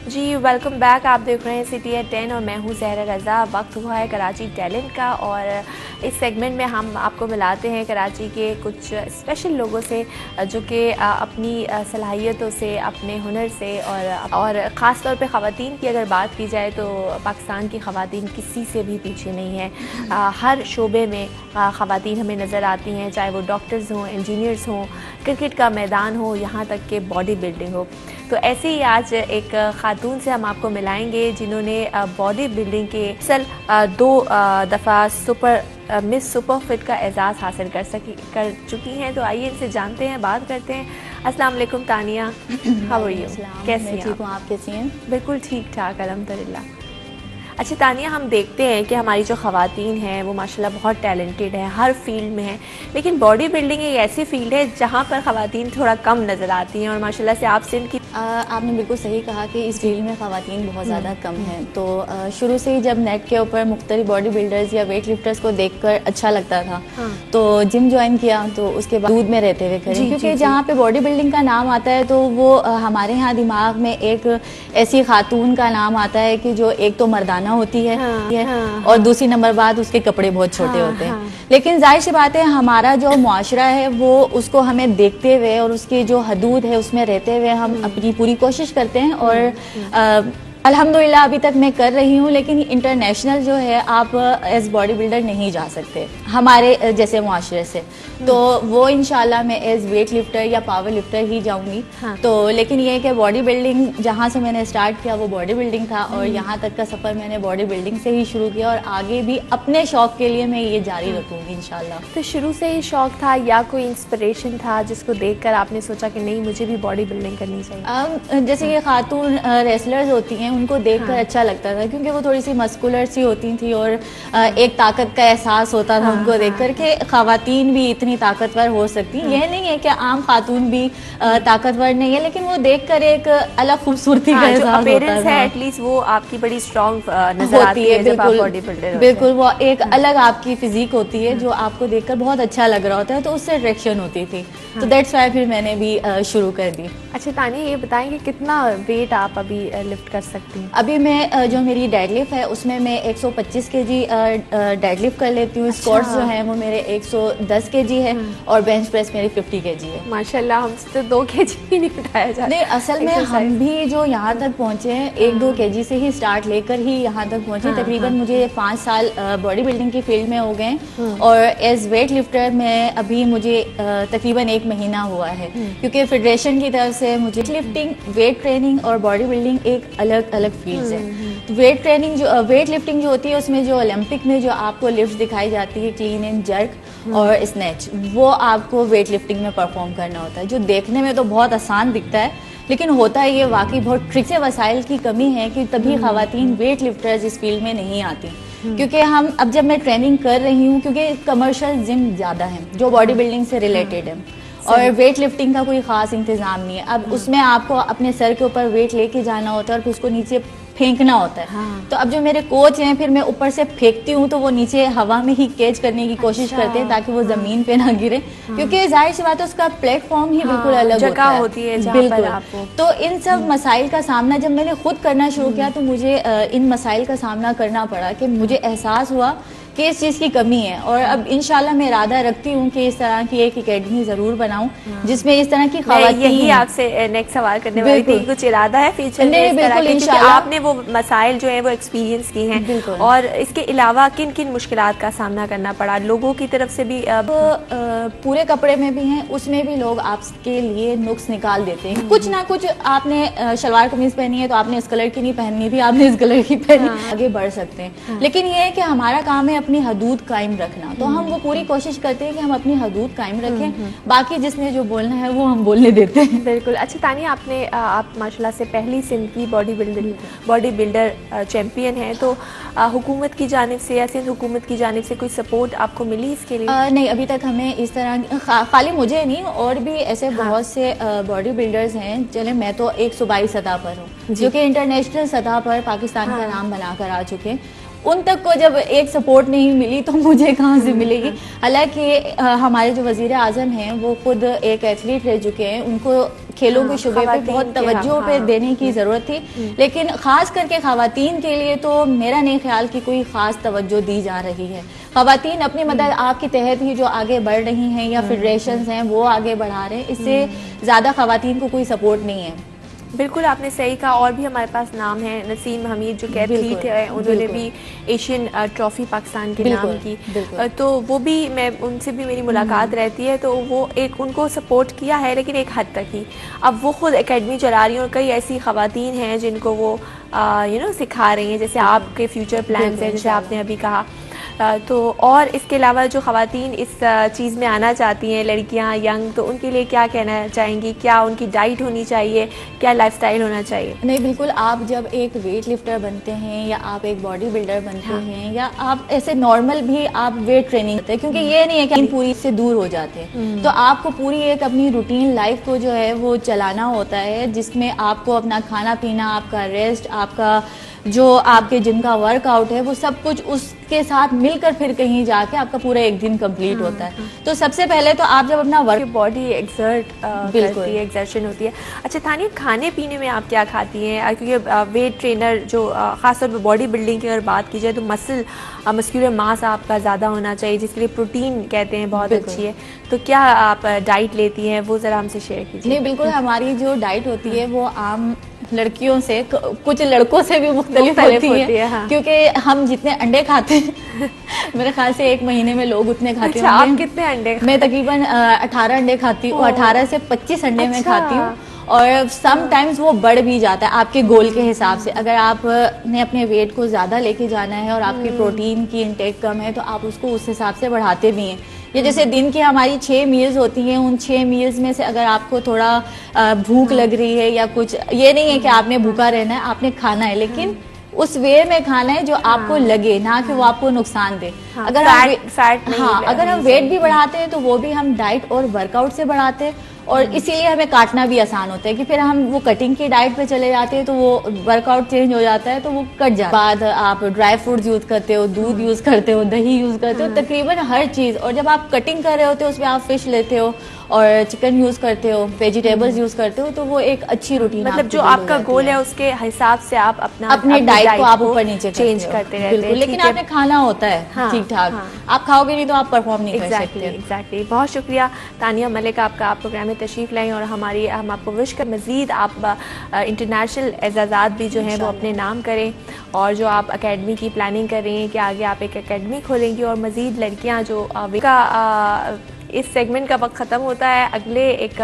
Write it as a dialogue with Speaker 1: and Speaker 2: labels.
Speaker 1: जी welcome back. आप देख रहे हैं सिटी एट 10 और मैं हूं ज़हरा रज़ा। वक्त हुआ है कराची टैलेंट का और इस सेगमेंट में हम आपको मिलाते हैं कराची के कुछ स्पेशल लोगों से जो कि अपनी सलाहियतों से, अपने हुनर से और ख़ास तौर पे ख़वातीन की अगर बात की जाए तो पाकिस्तान की ख़वातीन किसी से भी पीछे नहीं है। हर शोबे में ख़वातीन हमें नज़र आती हैं, चाहे वो डॉक्टर्स हों, इंजीनियर्स हों, क्रिकेट का मैदान हो, यहाँ तक कि बॉडी बिल्डिंग हो। तो ऐसे ही आज एक खातून से हम आपको मिलाएंगे जिन्होंने बॉडी बिल्डिंग के असल 2 दफ़ा मिस सुपर फिट का एजाज़ हासिल कर चुकी हैं। तो आइए इनसे जानते हैं, बात करते हैं। अस्सलाम वालेकुम तानिया, हाउ आर यू? कैसी हैं
Speaker 2: ठीक हूँ, आप कैसी हैं?
Speaker 1: बिल्कुल ठीक ठाक अल्हम्दुलिल्लाह। अच्छा तानिया, हम देखते हैं कि हमारी जो ख़वातीन हैं वो माशाल्लाह बहुत टैलेंटेड हैं, हर फील्ड में हैं, लेकिन बॉडी बिल्डिंग एक ऐसी फील्ड है जहाँ पर ख़वातीन थोड़ा कम नज़र आती हैं और माशाल्लाह से आपसे इनकी
Speaker 2: आपने बिल्कुल सही कहा कि इस फील्ड में ख़वातीन बहुत ज़्यादा कम हैं। तो शुरू से ही जब नेट के ऊपर मुख्तलिफ बॉडी बिल्डर्स या वेट लिफ्टर्स को देखकर अच्छा लगता था, तो जिम ज्वाइन किया। तो उसके बाद दूध में रहते हुए करें, क्योंकि जहाँ पे बॉडी बिल्डिंग का नाम आता है तो वो हमारे यहाँ दिमाग में एक ऐसी खातून का नाम आता है कि जो एक तो मर्दाना होती है और दूसरी नंबर बाद उसके कपड़े बहुत छोटे होते हैं। लेकिन जाहिर सी बात है, हमारा जो मुआशरा है वो उसको हमें देखते हुए और उसकी जो हदूद है उसमें रहते हुए हम अपनी पूरी कोशिश करते हैं। और अल्हम्दुलिल्लाह अभी तक मैं कर रही हूँ, लेकिन इंटरनेशनल जो है आप एज बॉडी बिल्डर नहीं जा सकते हमारे जैसे मुआशरे से। तो वो इंशाल्लाह मैं एज वेट लिफ्टर या पावर लिफ्टर ही जाऊंगी। तो लेकिन ये है कि बॉडी बिल्डिंग जहाँ से मैंने स्टार्ट किया वो बॉडी बिल्डिंग था और यहाँ तक का सफ़र मैंने बॉडी बिल्डिंग से ही शुरू किया और आगे भी अपने शौक़ के लिए मैं ये जारी रखूँगी इंशाल्लाह।
Speaker 1: तो शुरू से ही शौक़ था या कोई इंस्पिरेशन था जिसको देखकर आपने सोचा कि नहीं मुझे भी बॉडी बिल्डिंग करनी चाहिए?
Speaker 2: जैसे ये खातून रेसलर्स होती हैं उनको देखकर अच्छा लगता था, क्योंकि वो थोड़ी सी मस्कुलर सी होती थी और एक ताकत का एहसास होता था उनको देखकर कि ख़वातीन भी इतनी ताकतवर हो सकती हैं। यह नहीं है कि आम खातून भी ताकतवर नहीं है, लेकिन वो देखकर एक अलग खूबसूरती का एहसास होता था।
Speaker 1: एटलीस्ट वो आपकी बड़ी स्ट्रॉन्ग नजर आती है जब आप बॉडी बिल्डर।
Speaker 2: बिल्कुल, वो एक अलग आपकी फिजिक होती है जो आपको देखकर बहुत अच्छा लग रहा होता है, तो उससे अट्रैक्शन होती थी। तो दैट्स व्हाई फिर मैंने भी शुरू कर दी।
Speaker 1: अच्छा तानिया, ये बताएं कि कितना वेट आप अभी लिफ्ट कर सकती हैं?
Speaker 2: अभी मैं जो मेरी डेडलिफ्ट है उसमें मैं 125 केजी डेडलिफ्ट कर लेती हूँ। स्क्वाट्स जो है वो मेरे 110 केजी है और बेंच प्रेस मेरी 50 केजी है।
Speaker 1: माशाल्लाह, हमसे तो 2 केजी भी नहीं उठाया जाता।
Speaker 2: नहीं, असल में हम भी जो यहाँ तक पहुँचे हैं 1-2 केजी से ही स्टार्ट लेकर ही यहाँ तक पहुँचे। तकरीबन मुझे 5 साल बॉडी बिल्डिंग की फील्ड में हो गए और एज वेट लिफ्टर में अभी मुझे तकरीबन 1 महीना हुआ है, क्योंकि फेडरेशन की तरफ से मुझे लिफ्टिंग, वेट ट्रेनिंग और बॉडी बिल्डिंग एक अलग अलग फील्ड्स है। तो वेट ट्रेनिंग जो वेट लिफ्टिंग जो होती है उसमें जो ओलंपिक में जो आपको लिफ्ट दिखाई जाती है, क्लीन एंड जर्क और स्नैच, वो आपको वेट लिफ्टिंग में परफॉर्म करना होता है, जो देखने में तो बहुत आसान दिखता है लेकिन होता है ये वाकई बहुत ट्रिक से वसाइल की कमी है कि तभी ख़वातीन वेट लिफ्टर्स इस फील्ड में नहीं आती। क्योंकि हम अब जब मैं ट्रेनिंग कर रही हूँ, क्योंकि कमर्शियल जिम ज़्यादा है जो बॉडी बिल्डिंग से रिलेटेड है और वेट लिफ्टिंग का कोई ख़ास इंतज़ाम नहीं है। अब उसमें आपको अपने सर के ऊपर वेट लेके जाना होता है और फिर उसको नीचे फेंकना होता है। तो अब जो मेरे कोच हैं, फिर मैं ऊपर से फेंकती हूँ तो वो नीचे हवा में ही कैच करने की कोशिश करते हैं ताकि वो ज़मीन पे ना गिरे, क्योंकि जाहिर सी बात है उसका प्लेटफॉर्म ही बिल्कुल अलग
Speaker 1: जगह होती है जहाँ पर आपको।
Speaker 2: तो इन सब मसाइल का सामना जब मैंने खुद करना शुरू किया तो मुझे इन मसाइल का सामना करना पड़ा कि मुझे एहसास हुआ कि इस चीज़ की कमी है। और अब इंशाल्लाह मैं इरादा रखती हूँ कि इस तरह की एक एकेडमी ज़रूर बनाऊँ जिसमें इस तरह की ख़वातीन।
Speaker 1: यही आपसे नेक्स्ट सवाल करने वाली थी, कुछ इरादा है फ्यूचर में?
Speaker 2: बिल्कुल इंशाल्लाह।
Speaker 1: आपने वो मसाइल जो है वो एक्सपीरियंस की हैं और इसके अलावा किन किन मुश्किलात का सामना करना पड़ा लोगों की तरफ से भी?
Speaker 2: पूरे कपड़े में भी हैं, उसमें भी लोग आपके लिए नुक्स निकाल देते हैं। कुछ ना कुछ, आपने शलवार कमीज पहनी है तो आपने इस कलर की नहीं पहननी थी, आपने इस कलर की पहनी। आगे बढ़ सकते हैं, लेकिन ये है कि हमारा काम है अपनी हदूद कायम रखना। तो हम वो पूरी कोशिश करते हैं कि हम अपनी हदूद कायम रखें, बाकी जिसने जो बोलना है वो हम बोलने देते हैं।
Speaker 1: बिल्कुल। अच्छा तानिया, आप माशाल्लाह से पहली सिंध की बॉडी बिल्डर चैंपियन हैं, तो हुकूमत की जानिब से या सिंध हुकूमत की जानिब से कोई सपोर्ट आपको मिली इसके लिए?
Speaker 2: नहीं, अभी तक हमें इस तरह खाली मुझे नहीं और भी ऐसे बहुत से बॉडी बिल्डर्स हैं। चले, मैं तो एक सूबाई सतह पर हूँ जो कि इंटरनेशनल सतह पर पाकिस्तान का नाम बनाकर आ चुके हैं। उन तक को जब एक सपोर्ट नहीं मिली तो मुझे कहाँ से मिलेगी। हालांकि हमारे जो वज़ीर आज़म हैं वो खुद एक एथलीट रह चुके हैं, उनको खेलों
Speaker 1: हाँ,
Speaker 2: के शुबे पे
Speaker 1: ख़वातीन
Speaker 2: बहुत
Speaker 1: के,
Speaker 2: तवज्जो पे
Speaker 1: हाँ।
Speaker 2: देने की ज़रूरत थी, लेकिन ख़ास करके ख़वातीन के लिए तो मेरा नहीं ख्याल कि कोई ख़ास तवज्जो दी जा रही है। ख़वातीन अपनी मदद आपके तहत ही जो आगे बढ़ रही हैं या फेडरेशंस हैं वो आगे बढ़ा रहे हैं, इससे ज़्यादा ख़वातीन को कोई सपोर्ट नहीं है।
Speaker 1: बिल्कुल आपने सही कहा। और भी हमारे पास नाम है, नसीम हमीद जो कि एथलीट
Speaker 2: बिल्कुल,
Speaker 1: है, उन्होंने
Speaker 2: बिल्कुल।
Speaker 1: भी एशियन ट्रॉफी पाकिस्तान के नाम
Speaker 2: बिल्कुल,
Speaker 1: की।
Speaker 2: बिल्कुल।
Speaker 1: तो वो भी, मैं उनसे भी मेरी मुलाकात रहती है, तो वो एक उनको सपोर्ट किया है लेकिन एक हद तक ही। अब वो खुद एकेडमी चला रही हैं और कई ऐसी ख़वातीन हैं जिनको वो सिखा रही हैं, जैसे आपके फ्यूचर प्लान्स
Speaker 2: बिल्कुल,
Speaker 1: हैं जैसे
Speaker 2: इंशाल्लाह।
Speaker 1: आपने अभी कहा। तो और इसके अलावा जो ख़वातीन इस चीज़ में आना चाहती हैं, लड़कियां यंग, तो उनके लिए क्या कहना चाहेंगी? क्या उनकी डाइट होनी चाहिए, क्या लाइफस्टाइल होना चाहिए?
Speaker 2: नहीं, बिल्कुल। आप जब एक वेट लिफ्टर बनते हैं या आप एक बॉडी बिल्डर बनते
Speaker 1: हाँ।
Speaker 2: हैं या आप ऐसे नॉर्मल भी आप वेट ट्रेनिंग करते हैं, क्योंकि ये नहीं है कि आप पूरी से दूर हो जाते हैं, तो आपको पूरी एक अपनी रूटीन लाइफ को जो है वो चलाना होता है, जिसमें आपको अपना खाना पीना, आपका रेस्ट, आपका जो आपके जिम का वर्कआउट है, वो सब कुछ उसके साथ मिलकर फिर कहीं जाके आपका पूरा एक दिन कंप्लीट होता है। तो सबसे पहले तो आप जब अपना वर्क
Speaker 1: बॉडी एक्सर्ट
Speaker 2: बिल्कुल।
Speaker 1: करती है, एक्सर्शन होती है। अच्छा तानिया, खाने पीने में आप क्या खाती हैं? क्योंकि वेट ट्रेनर जो ख़ासतौर पर बॉडी बिल्डिंग की अगर बात की जाए तो मस्कुलर मास आपका ज़्यादा होना चाहिए, जिसके लिए प्रोटीन कहते हैं बहुत
Speaker 2: बिल्कुल।
Speaker 1: अच्छी है। तो क्या आप डाइट लेती हैं, वो ज़रा हमसे शेयर कीजिए।
Speaker 2: नहीं, बिल्कुल। हमारी जो डाइट होती है वो आम लड़कियों से कुछ लड़कों से भी मुख्तलिफ होती है,
Speaker 1: हाँ।
Speaker 2: क्योंकि हम जितने अंडे खाते हैं मेरे ख्याल से एक महीने में लोग उतने खाते
Speaker 1: अच्छा,
Speaker 2: होंगे।
Speaker 1: आप कितने अंडे
Speaker 2: मैं तकरीबन 18 अंडे खाती हूँ, 18 से 25 अंडे मैं
Speaker 1: अच्छा।
Speaker 2: खाती हूँ, और सम टाइम्स वो बढ़ भी जाता है आपके गोल के हिसाब से। अगर आपने अपने वेट को ज़्यादा लेके जाना है और आपकी प्रोटीन की इंटेक कम है, तो आप उसको उस हिसाब से बढ़ाते भी हैं। ये जैसे दिन की हमारी 6 मील्स होती हैं, उन 6 मील्स में से अगर आपको थोड़ा भूख लग रही है या कुछ, ये नहीं है कि आपने भूखा रहना है, आपने खाना है, लेकिन उस वे में खाना है जो आपको लगे, ना कि वो आपको नुकसान दे।
Speaker 1: हाँ,
Speaker 2: अगर
Speaker 1: फैट नहीं
Speaker 2: अगर हम वेट भी बढ़ाते हैं तो वो भी हम डाइट और वर्कआउट से बढ़ाते हैं, और इसीलिए हमें काटना भी आसान होता है कि फिर हम वो कटिंग की डाइट पे चले जाते हैं तो वो वर्कआउट चेंज हो जाता है, तो वो कट जाता है। बाद आप ड्राई फ्रूट्स यूज करते हो, दूध यूज करते हो, दही यूज करते हो, तकरीबन हर चीज। और जब आप कटिंग कर रहे होते हो उसमें आप फिश लेते हो और चिकन यूज करते हो, वेजिटेबल्स यूज करते हो, तो वो एक अच्छी रूटीन
Speaker 1: मतलब जो आपका गोल है उसके हिसाब से आप अपनी
Speaker 2: डाइट को आप ऊपर नीचे
Speaker 1: चेंज करते रहते हैं।
Speaker 2: लेकिन आपने खाना होता है
Speaker 1: हाँ,
Speaker 2: ठीक ठाक।
Speaker 1: हाँ।
Speaker 2: आप खाओगे नहीं तो आप परफॉर्म नहीं कर सकते।
Speaker 1: एग्जैक्टली। बहुत शुक्रिया तानिया मलिक, आपका आप प्रोग्राम में तशरीफ़ लाई, और हम आपको विश कर मज़ीद आप इंटरनेशनल एजाज़ात भी जो हैं वो अपने नाम करें, और जो आप एकेडमी की प्लानिंग कर रही हैं कि आगे आप एक एकेडमी खोलेंगी और मज़ीद लड़कियाँ जो इस सेगमेंट का वक्त ख़त्म होता है। अगले एक